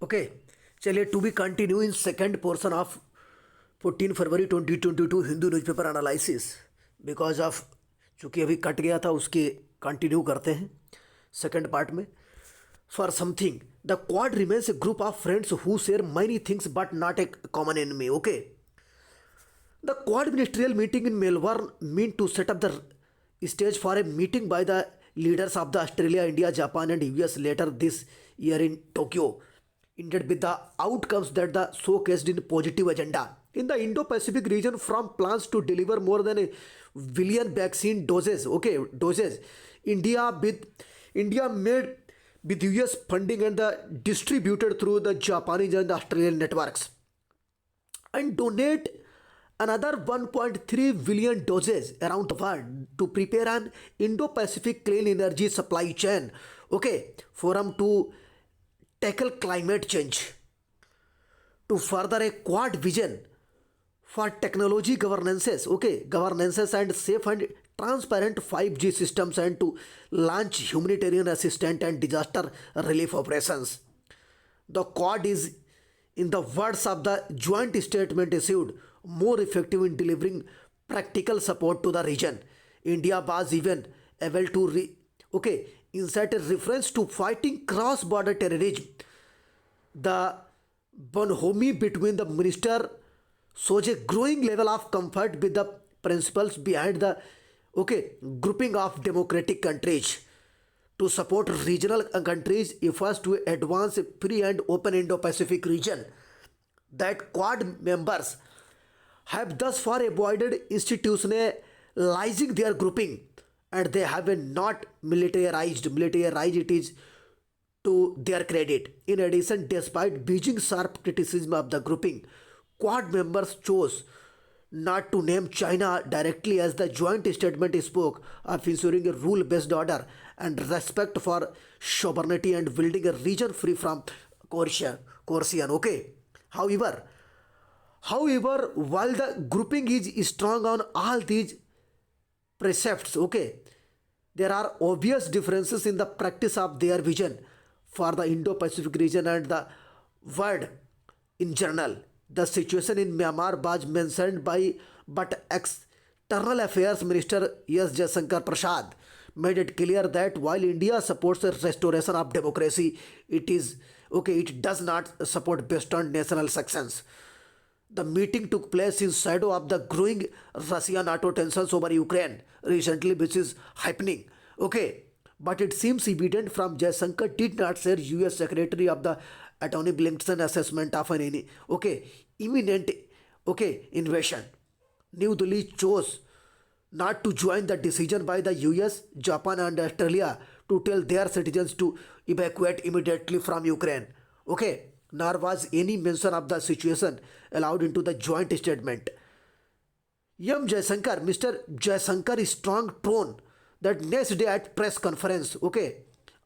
Okay, चलिए to be continue in second portion of 14 February 2022 Hindu newspaper analysis. Because of चूँकि अभी कट गया था उसके कंटिन्यू करते हैं सेकेंड पार्ट में। For something the Quad remains a group of friends who share many things but not a common enemy. Okay, the Quad ministerial meeting in Melbourne mean to set up the stage for a meeting by the leaders of the Australia, India, Japan, and US later this year in Tokyo, ended with the outcomes that the showcased in positive agenda. In the Indo-Pacific region, from plans to deliver more than a billion vaccine doses, India made with US funding and the distributed through the Japanese and the Australian networks, and donate another 1.3 billion doses around the world to prepare an Indo-Pacific clean energy supply chain, forum to tackle climate change, to further a quad vision for technology governances and safe and transparent 5G systems, and to launch humanitarian assistance and disaster relief operations. The Quad is, in the words of the joint statement issued, more effective in delivering practical support to the region. India was even able to insert a reference to fighting cross-border terrorism. The bonhomie between the minister shows a growing level of comfort with the principles behind the grouping of democratic countries to support regional countries' efforts to advance a free and open Indo-Pacific region. That Quad members have thus far avoided institutionalizing their grouping, and they have not militarized it is to their credit. In addition, despite Beijing's sharp criticism of the grouping, Quad members chose not to name China directly, as the joint statement spoke of ensuring a rule-based order and respect for sovereignty and building a region free from coercion. However, while the grouping is strong on all these precepts, there are obvious differences in the practice of their vision for the Indo-Pacific region and the world in general. The situation in Myanmar was mentioned by but External Affairs Minister S. Jaishankar Prasad made it clear that while India supports the restoration of democracy, it does not support based on national sections. The meeting took place in shadow of the growing Russia-NATO tensions over Ukraine recently, which is happening. But it seems evident from Jaishankar did not share US Secretary of the Attorney Blinken assessment of an imminent invasion. New Delhi chose not to join the decision by the US, Japan, and Australia to tell their citizens to evacuate immediately from Ukraine. Nor was any mention of the situation allowed into the joint statement. Mr. Jaishankar's strong tone that next day at press conference,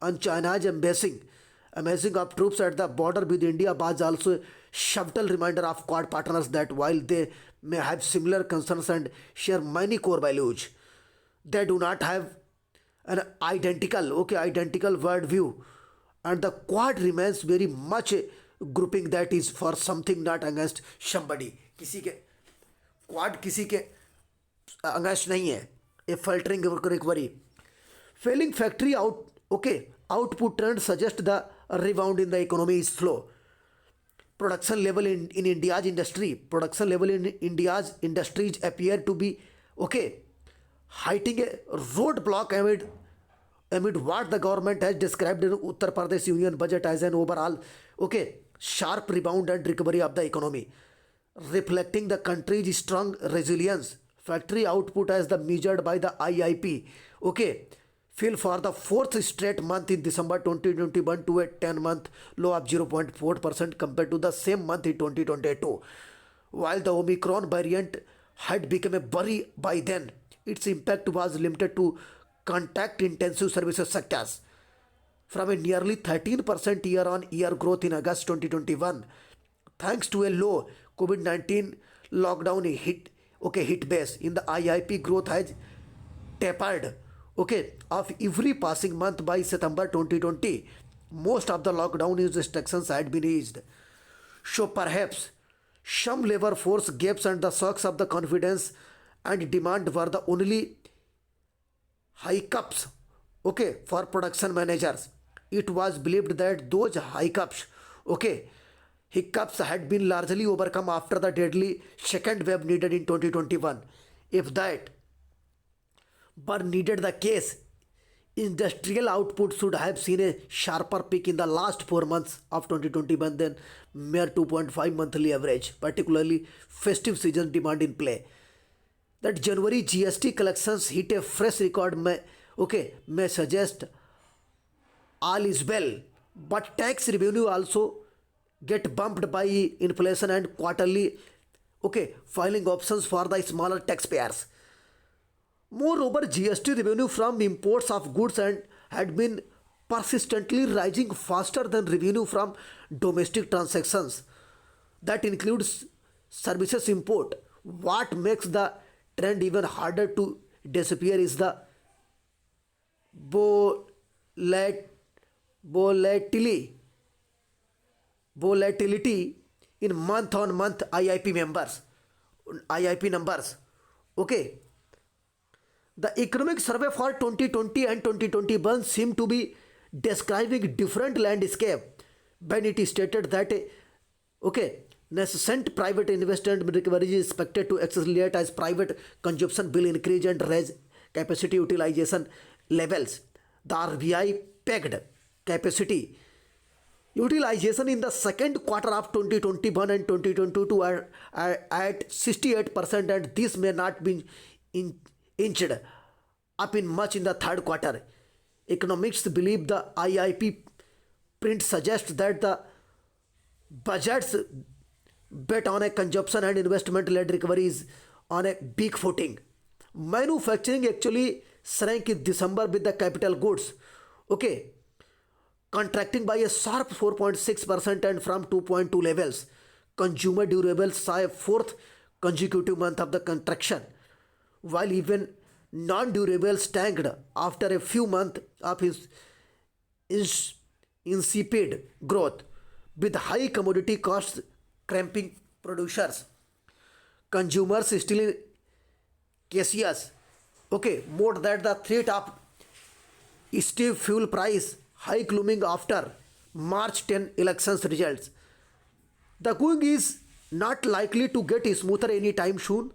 on China's amassing of troops at the border with India was also a subtle reminder of Quad partners that while they may have similar concerns and share many core values, they do not have an identical worldview, and the Quad remains very much a grouping that is for something, not against somebody. किसी के quad किसी के against नहीं है. A faltering recovery, failing factory output trend suggest the rebound in the economy is slow. Production level in India's industries appear to be hitting a roadblock amid what the government has described in Uttar Pradesh Union budget as an overall sharp rebound and recovery of the economy, reflecting the country's strong resilience. Factory output as the measured by the IIP fell for the fourth straight month in December 2021 to a 10-month low of 0.4% compared to the same month in 2022. While the Omicron variant had become a worry by then, its impact was limited to contact-intensive services sectors. From a nearly 13% year-on-year growth in August 2021, thanks to a low COVID-19 lockdown hit base, in the IIP growth has tapered of every passing month by September 2020, most of the lockdown restrictions had been eased. So perhaps some labor force gaps and the shocks of the confidence and demand were the only hiccups, okay, for production managers. It was believed that those hiccups, okay, hiccups had been largely overcome after the deadly second wave needed in 2021. If that were needed the case, industrial output should have seen a sharper peak in the last 4 months of 2021 than mere 2.5 monthly average, particularly festive season demand in play. That January GST collections hit a fresh record may suggest all is well, but tax revenue also get bumped by inflation and quarterly filing options for the smaller taxpayers. Moreover, GST revenue from imports of goods and had been persistently rising faster than revenue from domestic transactions. That includes services import. What makes the trend even harder to disappear is the volat- volatility volatility in month on month IIP numbers. Okay, the economic survey for 2020 and 2021 seem to be describing different landscape when it is stated that nascent private investment recovery is expected to accelerate as private consumption will increase and raise capacity utilization levels. The RBI pegged capacity utilization in the second quarter of 2021 and 2022 are at 68%, and this may not be inched up in much in the third quarter. Economists believe the IIP print suggests that the budget's bet on a consumption and investment-led recovery is on a big footing. Manufacturing actually shrank in December with the capital goods, contracting by a sharp 4.6% and from 2.2 levels. Consumer durables saw a fourth consecutive month of the contraction, while even non-durables tanked after a few months of his insipid growth, with high commodity costs cramping producers. Consumers still cautious, more that the threat of steep fuel price hike looming after March 10 elections results. The going is not likely to get smoother anytime soon.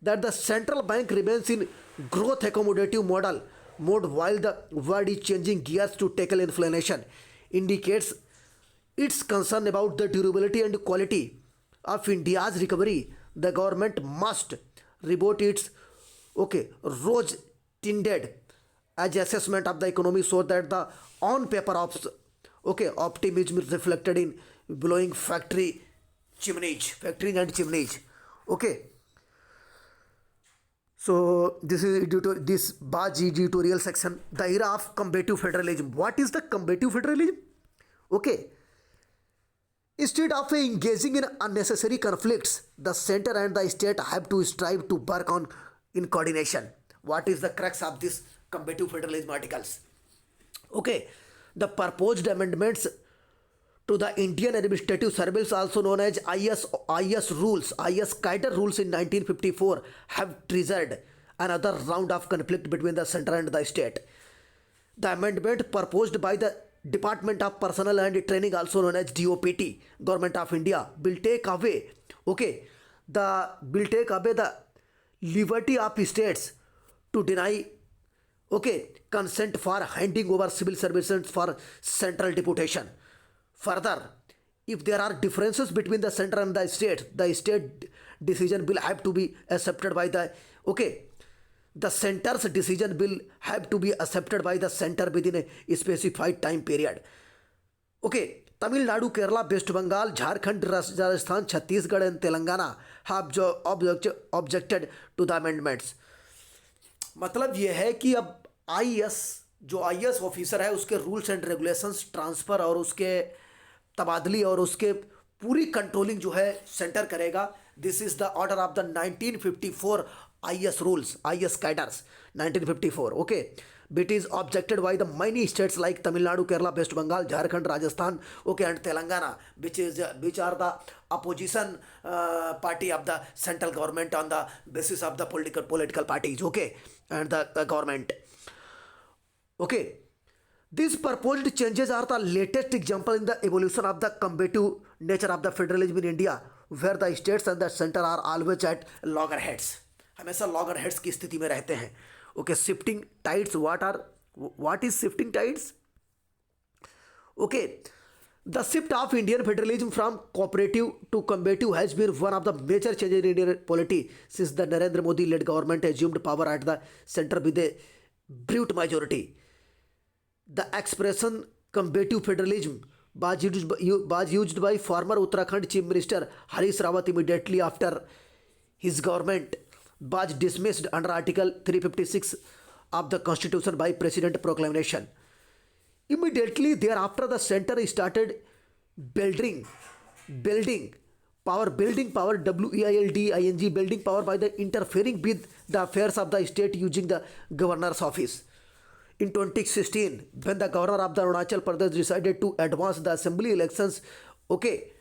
That the central bank remains in growth accommodative mode while the world is changing gears to tackle inflation indicates its concern about the durability and quality of India's recovery. The government must reboot its rose tinted as assessment of the economy so that the on paper optimism is reflected in blowing factory and chimneys. Okay. So this is due to this Baj editorial section. The era of combative federalism. What is the combative federalism? Instead of engaging in unnecessary conflicts, the center and the state have to strive to work on in coordination. What is the crux of this combative federalism articles? The proposed amendments to the Indian Administrative Service, also known as IS rules, IS Cadre rules in 1954, have triggered another round of conflict between the center and the state. The amendment proposed by the Department of Personnel and Training, also known as DOPT, Government of India, will take away the liberty of states to deny consent for handing over civil services for central deputation. Further, if there are differences between the center and the state decision will have to be accepted by the center's decision will have to be accepted by the center within a specified time period. Tamil Nadu, Kerala, West Bengal, Jharkhand, Rajasthan, Chhattisgarh and Telangana have objected to the amendments. मतलब ये है कि अब IS officer है उसके rules and regulations transfer और उसके तबादली और उसके पूरी कंट्रोलिंग जो है सेंटर करेगा. This is the order of the 1954 IS rules, IS cadres 1954. which is objected by the many states like Tamil Nadu, Kerala, West Bengal, Jharkhand, Rajasthan, okay, and Telangana, which are the opposition party of the central government on the basis of the political parties, okay, and the government, okay. These proposed changes are the latest example in the evolution of the combative nature of the federalism in India, where the states and the center are always at loggerheads. हमेशा loggerheads की स्थिति में रहते हैं. Okay, shifting tides. What is shifting tides? Okay, the shift of Indian federalism from cooperative to combative has been one of the major changes in Indian polity since the Narendra Modi-led government assumed power at the center with a brute majority. The expression combative federalism was used by former Uttarakhand Chief Minister Harish Rawat immediately after his government was dismissed under Article 356 of the Constitution by President Proclamation. Immediately thereafter, the center started building power, building power by the interfering with the affairs of the state using the governor's office. In 2016, when the governor of the Arunachal Pradesh decided to advance the assembly elections, okay,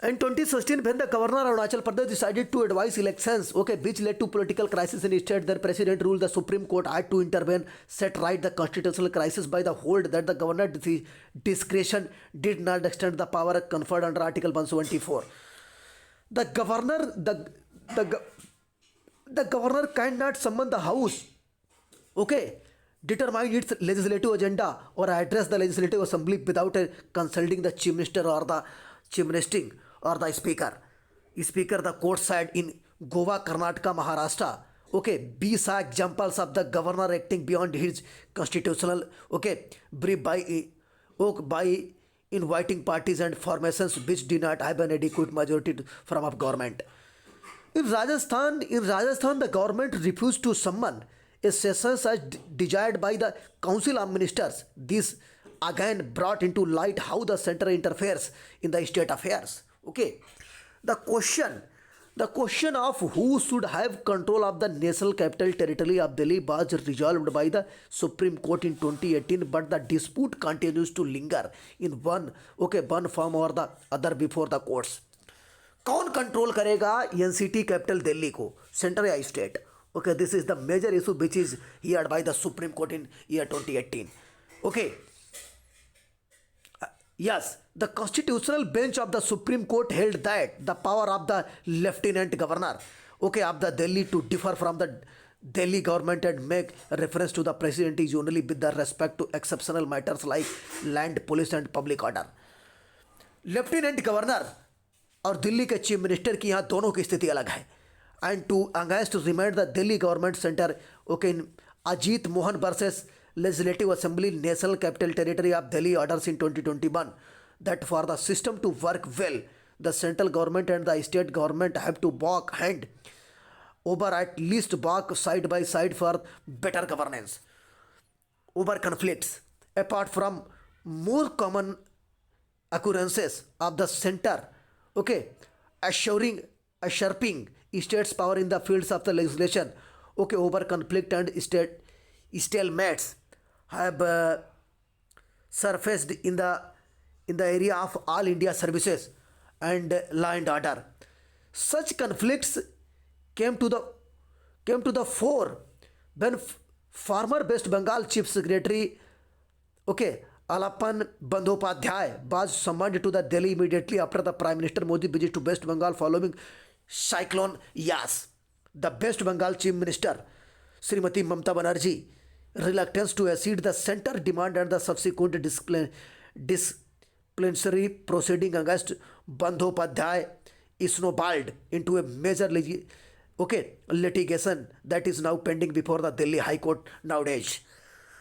in 2016, when the governor of Arunachal Pradesh decided to advise elections, okay, which led to political crisis in the state, the president ruled the Supreme Court had to intervene, set right the constitutional crisis by the hold that the governor's discretion did not extend the power conferred under Article 174. The governor cannot summon the House, okay, determine its legislative agenda or address the legislative assembly without consulting the chief minister or the speaker. The court said in Goa, Karnataka, Maharashtra, okay, these are examples of the governor acting beyond his constitutional, okay, brief by inviting parties and formations which do not have an adequate majority from of government. In Rajasthan, the government refused to summon a session as desired by the Council of Ministers. This again brought into light how the center interferes in the state affairs. Okay, the question of who should have control of the national capital territory of Delhi was resolved by the Supreme Court in 2018, but the dispute continues to linger in one form or the other before the courts. कौन control करेगा NCT capital Delhi को, centre या state? Okay, this is the major issue which is heard by the Supreme Court in year 2018. Okay. Yes, the constitutional bench of the Supreme Court held that the power of the Lieutenant Governor, okay, of the Delhi to differ from the Delhi government and make reference to the president is only with the respect to exceptional matters like land, police and public order. Lieutenant governor और दिल्ली के chief minister की यहाँ दोनों की स्थिति अलग है. And to against to remind the Delhi government center, okay, in Ajit Mohan versus Legislative Assembly National Capital Territory of Delhi orders in 2021 that for the system to work well, the central government and the state government have to walk hand over, at least walk side by side for better governance over conflicts. Apart from more common occurrences of the center, okay, usurping states' power in the fields of the legislation, okay, over conflict and stalemates have surfaced in the area of all India services and law and order. Such conflicts came to the fore when former West Bengal Chief Secretary, okay, Alappan Bandyopadhyay was summoned to the Delhi immediately after the Prime Minister Modi visit to West Bengal following Cyclone Yas. The West Bengal Chief Minister Srimati Mamata Banerjee reluctance to accede the center demand and the subsequent disciplinary proceeding against Bandyopadhyay snowballed into a major litigation that is now pending before the Delhi High Court nowadays.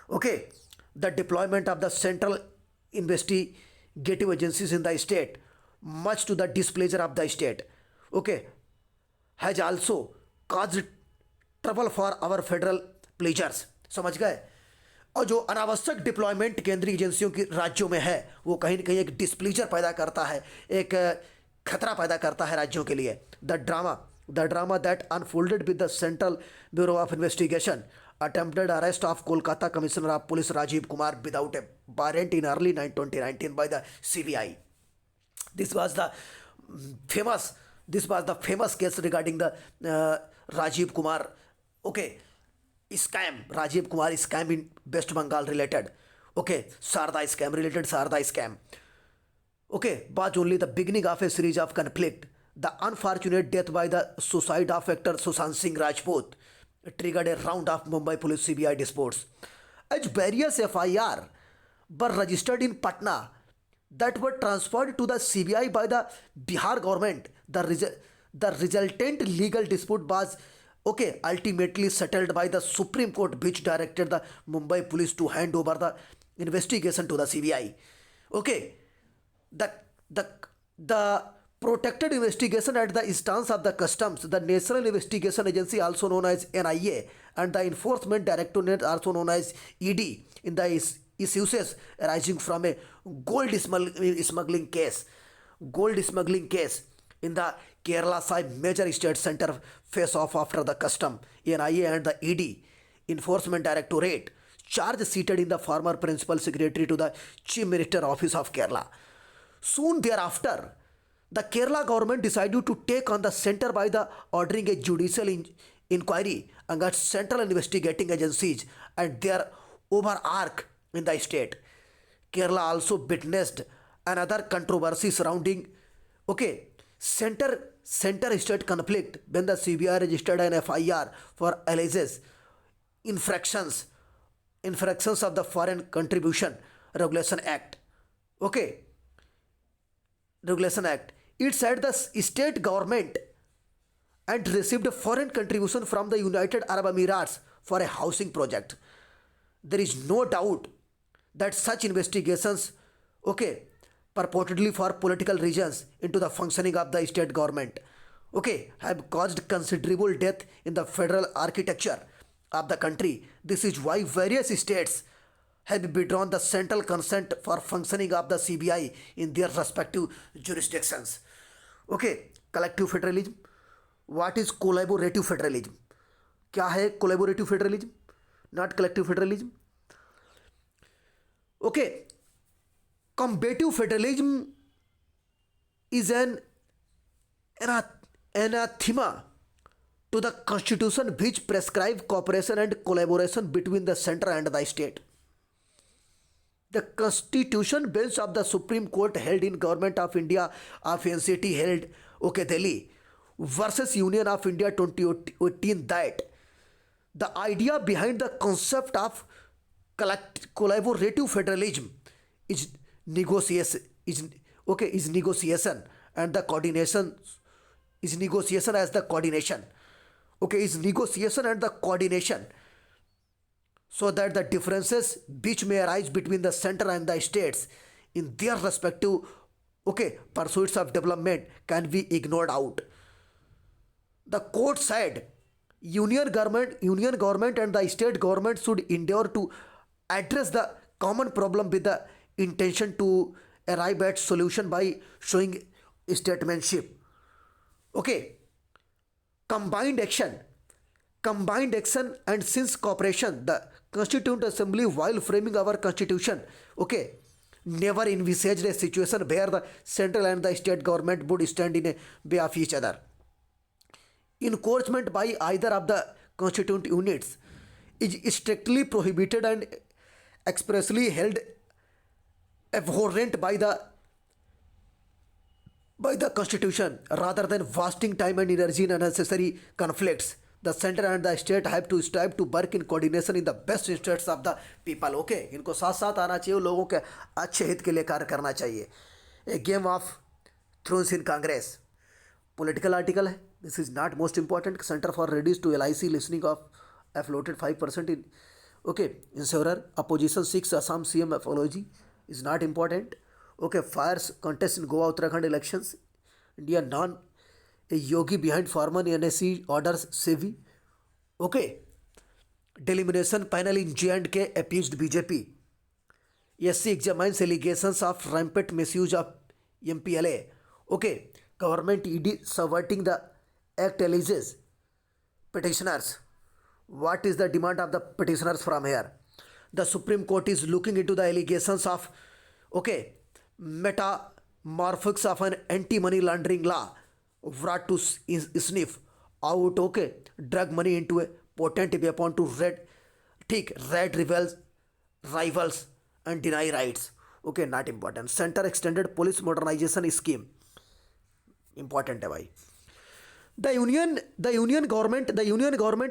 Okay, the deployment of the central investigative agencies in the state, much to the displeasure of the state, okay, has also caused trouble for our federal pleasures. समझ गए? और जो अनावश्यक deployment केंद्रीय एजेंसियों की राज्यों में है वो कहीं ना कहीं एक डिस्प्लीजर पैदा करता है, एक खतरा पैदा करता है राज्यों के लिए। The drama that unfolded with the central bureau of investigation attempted arrest of Kolkata Commissioner of Police Rajiv Kumar without a warrant in early 2019 by the CBI. This was the famous this was the famous case regarding the Rajiv Kumar, okay, scam, Rajiv Kumar scam in West Bengal related, okay, Sarda scam, okay, was only the beginning of a series of conflict. The unfortunate death by the suicide of actor Sushant Singh Rajput triggered a round of Mumbai police CBI disputes. As various FIR were registered in Patna that were transferred to the CBI by the Bihar government, the resultant legal dispute was, okay, ultimately settled by the Supreme Court, which directed the Mumbai police to hand over the investigation to the CBI. Okay, the the the protected investigation at the instance of the customs, the National Investigation Agency, also known as NIA, and the Enforcement Directorate, also known as ED, in the issues arising from a smuggling case. Gold smuggling case in the Kerala side major state center face off after the custom, NIA and the ED, Enforcement Directorate, charge seated in the former principal secretary to the Chief Minister Office of Kerala. Soon thereafter, the Kerala government decided to take on the center by the ordering a judicial inquiry against central investigating agencies and their overarch in the state. Kerala also witnessed another controversy surrounding, okay, center state conflict when the CBI registered an FIR for alleged infractions of the Foreign Contribution Regulation Act. Okay, Regulation Act. It said the state government and received a foreign contribution from the United Arab Emirates for a housing project. There is no doubt that such investigations, okay, purportedly for political reasons into the functioning of the state government, okay, have caused considerable death in the federal architecture of the country. This is why various states have withdrawn the central consent for functioning of the CBI in their respective jurisdictions. Okay, collective federalism. What is collaborative federalism? क्या है collaborative federalism? Not collective federalism. Okay, combative federalism is an anathema to the constitution which prescribe cooperation and collaboration between the center and the state. The constitution bench of the Supreme Court held in Government of India of NCT held, okay, Delhi versus Union of India 2018 that the idea behind the concept of collaborative federalism is negotiation and the coordination is negotiation as the coordination, okay, is negotiation and the coordination, so that the differences which may arise between the center and the states in their respective, okay, pursuits of development can be ignored out. The court said union government and the state government should endeavor to address the common problem with the intention to arrive at solution by showing statesmanship. Okay, combined action and since cooperation, the Constituent Assembly, while framing our constitution, okay, never envisaged a situation where the central and the state government would stand in a way of each other. Encouragement by either of the constituent units is strictly prohibited and expressly held abhorrent by the constitution. Rather than wasting time and energy in unnecessary conflicts, the center and the state have to strive to work in coordination in the best interests of the people. Okay, इनको साथ साथ आना चाहिए, लोगों के अच्छे हित के लिए कार्य करना चाहिए. A game of thrones in Congress. Political article है. This is not most important. Center for reduce to LIC listening of floated 5% in, okay, insurer. Opposition 6 Assam CM apology is not important. Okay, fires contest in Goa Uttarakhand elections. India non a yogi behind former NSC orders Sevi. Okay, Delimination panel in J&K accused BJP. SC examines allegations of rampant misuse of MPLA. Okay, government ED subverting the act alleges petitioners. What is the demand of the petitioners from here? The Supreme Court is looking into the allegations of, okay, metamorphics of an anti-money laundering law brought to sniff out, okay, drug money into a potent weapon to red rivals and deny rights. Okay, not important. Center extended police modernization scheme. Important है भाई. The union government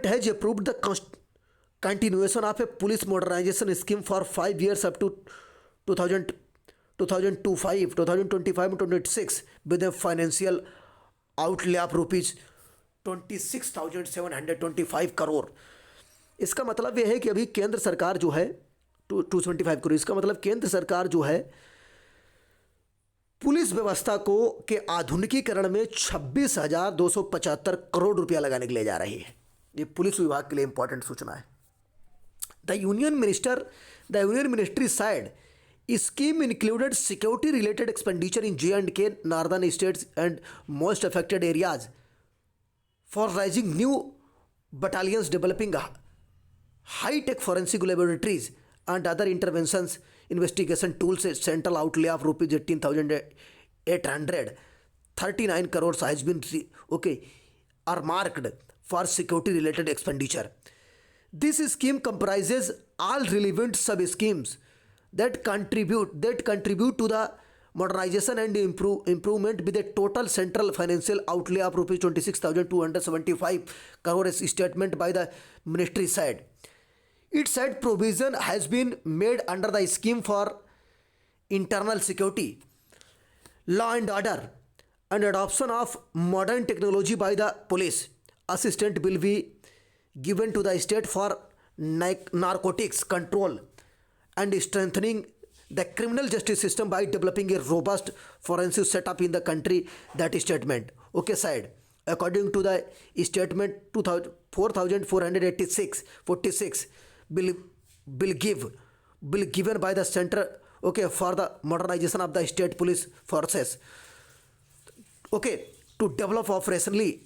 has approved the continuation of a police modernization scheme for 5 years up to 2025 and 26 with a financial outlay of rupees 26,725 crore. इसका मतलब यह है कि अभी केंद्र सरकार जो है 225 करोड़, इसका मतलब केंद्र सरकार जो है पुलिस व्यवस्था को के आधुनिकीकरण में 26,275 करोड़ रुपया लगाने के लिए जा रही है. ये पुलिस विभाग के लिए इंपॉर्टेंट सूचना है. The union ministry side scheme included security related expenditure in J&K northern states and most affected areas for raising new battalions, developing high tech forensic laboratories and other interventions investigation tools. A central outlay of rupees 18,839 crores has been earmarked for security related expenditure. This scheme comprises all relevant sub schemes that contribute to the modernization and improvement with a total central financial outlay of rupees 26,275 crores statement by the ministry side. It said provision has been made under the scheme for internal security, law and order, and adoption of modern technology by the police. Assistance will be given to the state for narcotics control and strengthening the criminal justice system by developing a robust forensic setup in the country. That statement. Okay, side. According to the statement, 4,486 will given by the center, okay, for the modernization of the state police forces, okay, to develop operationally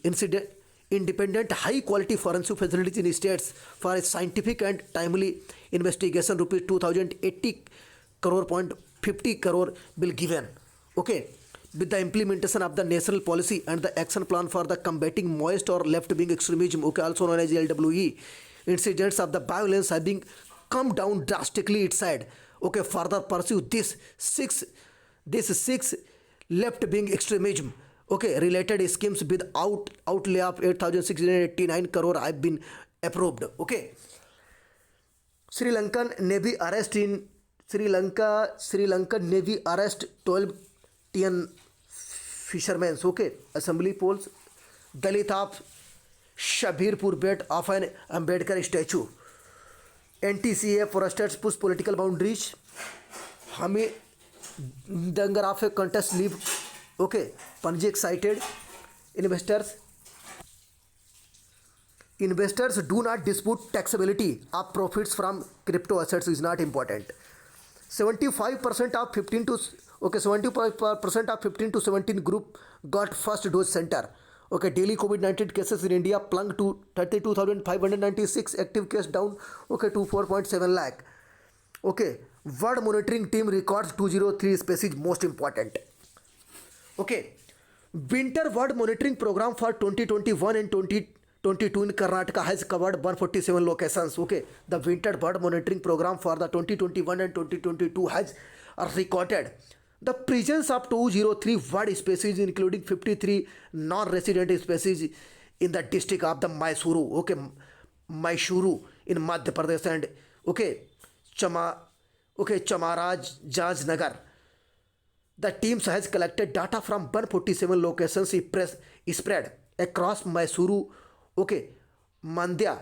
independent high quality forensic facilities in states for a scientific and timely investigation. Rupees 2,080 crore.50 crore will given. Okay, with the implementation of the national policy and the action plan for the combating moist or left-wing extremism, okay, also known as LWE, incidents of the violence have been come down drastically. It said, okay, further pursue this six left-wing extremism, okay, related schemes with outlay of 8,689 crore have been approved. Okay, Sri Lankan Navy arrest 12 TN fishermen. Okay, assembly polls. Dalit of Shabirpur bet of an Ambedkar statue. NTCA foresters push political boundaries. Hami Dangar of a contest leave. Okay, Panji excited. Investors do not dispute taxability of profits from crypto assets is not important. 75% of 15 to 17 group got first dose center. Okay, daily COVID-19 cases in India plunged to 32,596, active case down, okay, to 4.7 lakh. Okay, World Monitoring Team records 203 species most important. Okay, Winter World Monitoring Program for 2021 and 2022 in Karnataka has covered 147 locations. Okay, the Winter Bird Monitoring Program for the 2021 and 2022 has recorded the presence of 203 bird species, including 53 non-resident species in the district of the Mysuru. Okay, Mysuru in Madhya Pradesh and Chamaraj Nagar. The teams has collected data from 147 locations spread across Mysuru, okay, Mandya,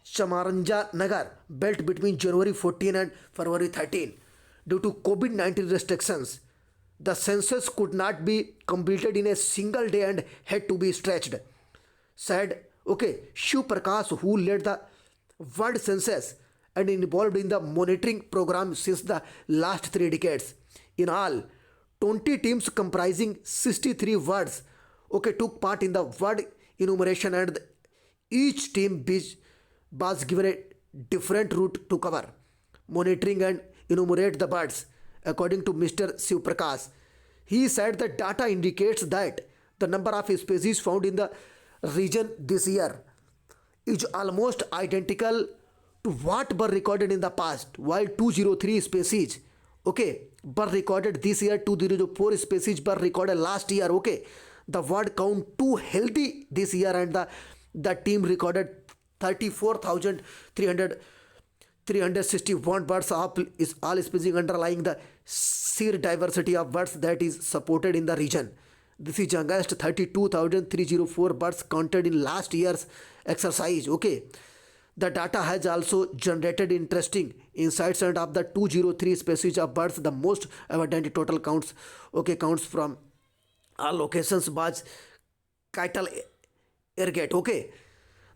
Chamaranja Nagar belt between January 14 and February 13. Due to COVID-19 restrictions, the census could not be completed in a single day and had to be stretched, said Okay, Shiv Prakash, who led the world census and involved in the monitoring program since the last 3 decades. In all, 20 teams comprising 63 words, okay, took part in the word enumeration, and each team was given a different route to cover, monitoring and enumerate the birds. According to Mr. Shiv Prakash, he said the data indicates that the number of species found in the region this year is almost identical to what were recorded in the past, while 203 species, okay, were recorded this year, 204 species were recorded last year, okay. The word count too healthy this year, and the team recorded 34,361 birds of is all species, underlying the sheer diversity of birds that is supported in the region. This is against 32,304 birds counted in last year's exercise. Okay. The data has also generated interesting insights, and of the 203 species of birds, the most evident total counts, okay, counts from all locations was cattle ergot. Okay.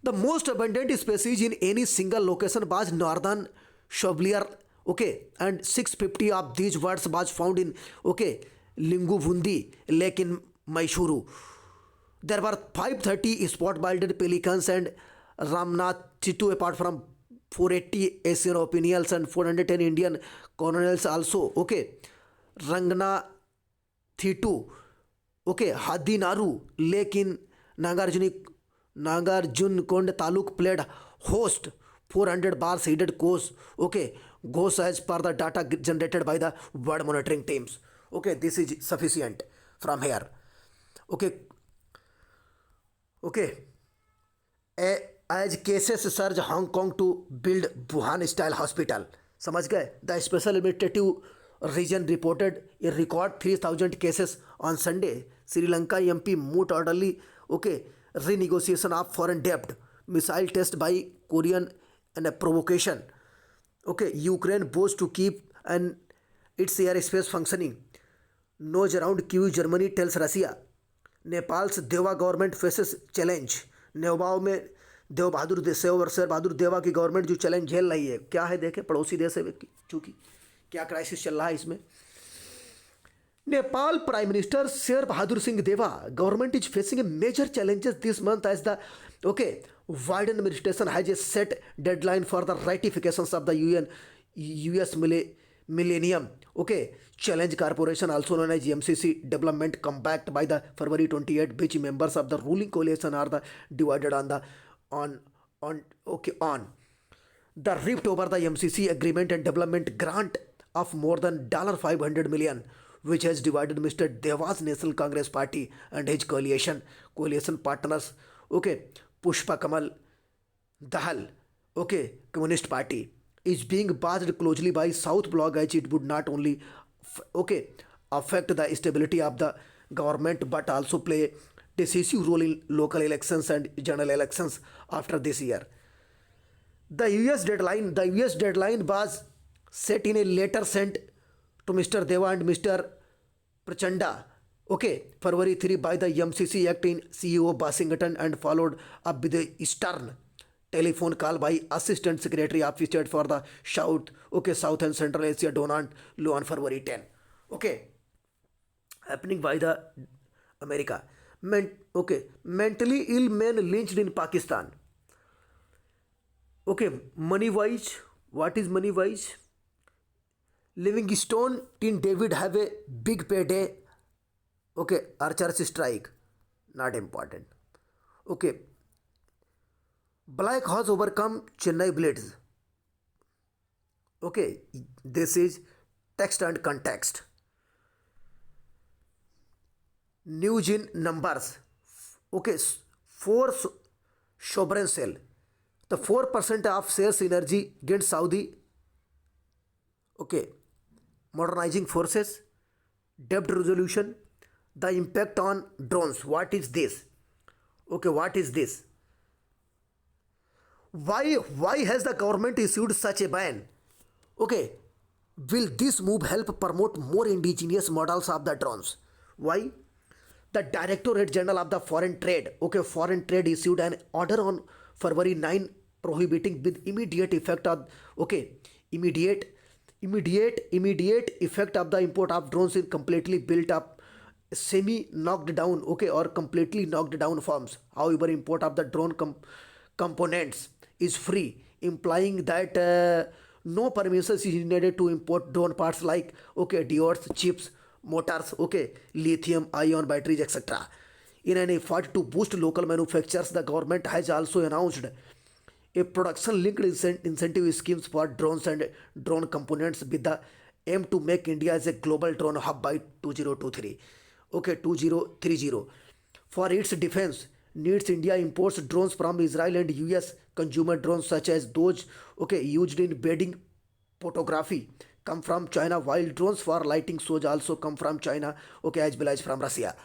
The most abundant species in any single location was northern Chevalier, okay, and 650 of these birds was found in, okay, Linguvundi Lake in Mysuru. There were 530 spot-billed pelicans and Ramnath Chitu, apart from 480 Asian opinials and 410 Indian colonials also. Okay, Rangna Thitu, okay, Hadinaru Lake in Nagarjun Taluk played host 400 bar seeded goes, okay, goes as per the data generated by the bird monitoring teams. Okay, this is sufficient from here. Okay, okay. As cases surge, Hong Kong to build Wuhan style hospital. समझ गए? The special administrative region reported a record 3,000 cases on Sunday. Sri Lanka MP moved orderly, okay, renegotiation of foreign debt, missile test by Korean and a provocation. Okay, Ukraine vows to keep its airspace functioning. Nose around Kyiv, Germany tells Russia. Nepal's Deva government faces challenge. नेवाओं में देव बहादुर देवा की government जो challenge झेल रही है, क्या है देखें, पड़ोसी देश है चूंकि क्या क्राइसिस चल रहा है इसमें. नेपाल प्राइम मिनिस्टर शेर Bahadur Singh Deuba government is facing a major challenges this month as the Biden administration has a set deadline for the ratifications of the US Millennium Challenge Corporation, also known as MCC Development Compact, by the February 28, which members of the ruling coalition are divided on the rift over the MCC agreement and development grant of more than $500 million, which has divided Mr. Deva's National Congress Party and his coalition partners, Pushpa Kamal Dahal, Communist Party, is being watched closely by South Bloc, as it would not only affect the stability of the government but also play a decisive role in local elections and general elections after this year. The US deadline was set in a letter sent to Mr. Deva and Mr. Prachanda, February 3 by the MCC Act in CEO Washington, and followed up with a stern telephone call by Assistant Secretary of State for the South and Central Asia, Donald Lu, on February 10. Happening by the America. Mentally ill men lynched in Pakistan. Money wise, what is money wise? Livingstone Teen David have a big payday. Archers strike, not important. Black Horse overcome Chennai Blitz. This is text and context. News in numbers. 4 sovereign sale. The 4% of sales energy gained Saudi. Modernizing forces. Debt resolution. The impact on drones. What is this? What is this? Why has the government issued such a ban? Will this move help promote more indigenous models of the drones? Why? The Directorate General of the Foreign Trade, okay, Foreign Trade issued an order on February 9 prohibiting with immediate effect of, okay, immediate effect of the import of drones in completely built up, semi knocked down, okay, or completely knocked down forms. However, import of the drone components is free, implying that no permissions is needed to import drone parts like, okay, diodes, chips, motors, okay, lithium ion batteries, etc. In an effort to boost local manufacturers, the government has also announced a production linked incentive schemes for drones and drone components with the aim to make India as a global drone hub by 2023, okay, 2030. For its defense needs, India imports drones from Israel and US. Consumer drones such as those, okay, used in wedding photography come from China, while drones for lighting shows also come from China, okay, as well as from Russia,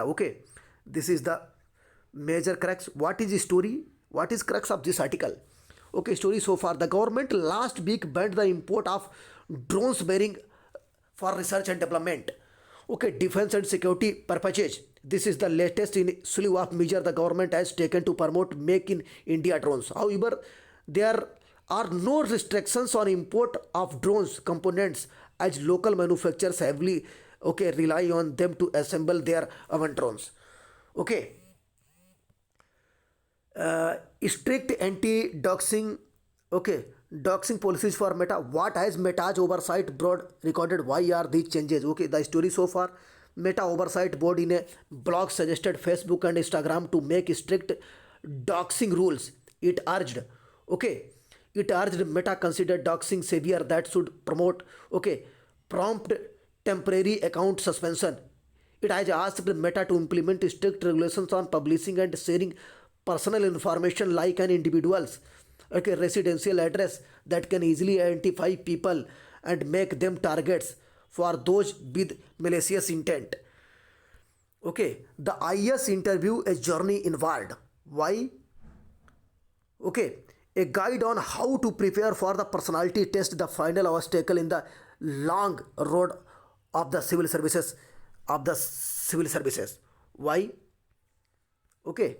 okay. This is the major crux. What is the story? What is crux of this article? Okay, story so far. The government last week banned the import of drones bearing for research and development, okay, defense and security purposes. This is the latest in slew of measures the government has taken to promote make in India drones. However, there are no restrictions on import of drones components, as local manufacturers heavily, okay, rely on them to assemble their own drones, okay. Strict anti-doxing, okay, doxing policies for Meta. What has Meta's oversight board recorded? Why are these changes? Okay, the story so far. Meta oversight board in a blog suggested Facebook and Instagram to make strict doxing rules. It urged, okay, it urged Meta consider doxing severe that should promote, okay, prompt temporary account suspension. It has asked Meta to implement strict regulations on publishing and sharing personal information like an individual's, okay, residential address that can easily identify people and make them targets for those with malicious intent. Okay, the IS interview a journey inward. Why? Okay, a guide on how to prepare for the personality test, the final obstacle in the long road of the civil services, Why? Okay,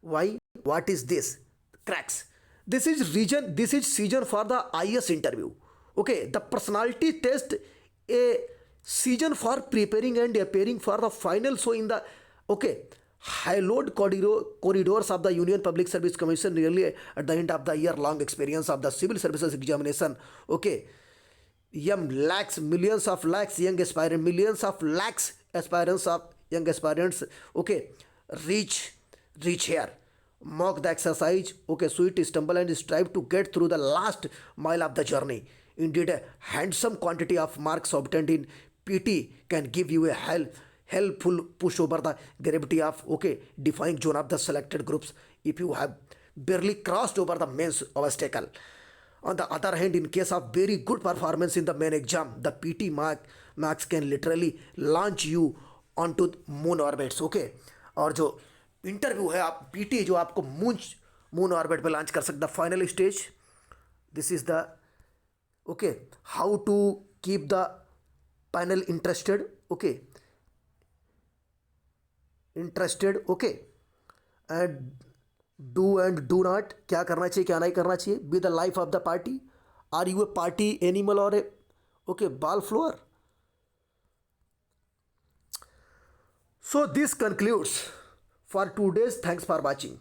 why? What is this? Cracks. This is season for the IS interview. Okay, the personality test, a season for preparing and appearing for the final show in the, okay, hallowed corridors of the Union Public Service Commission nearly at the end of the year long experience of the civil services examination. Okay, millions of lakhs aspirants of young aspirants, okay, reach here, mock the exercise, okay, sweet, stumble and strive to get through the last mile of the journey. Indeed, a handsome quantity of marks obtained in PT can give you a helpful push over the gravity of, okay, defying zone of the selected groups if you have barely crossed over the mains obstacle. On the other hand, in case of very good performance in the main exam, the PT marks can literally launch you onto moon orbits, okay. और जो interview है, आप PT जो आपको moon orbit पे launch कर सकता, final stage. This is the, okay, how to keep the panel interested, okay, okay, and do not, क्या करना चाहिए क्या नहीं करना चाहिए, be the life of the party. Are you a party animal or a, okay, ball flower? So this concludes for today's. Thanks for watching.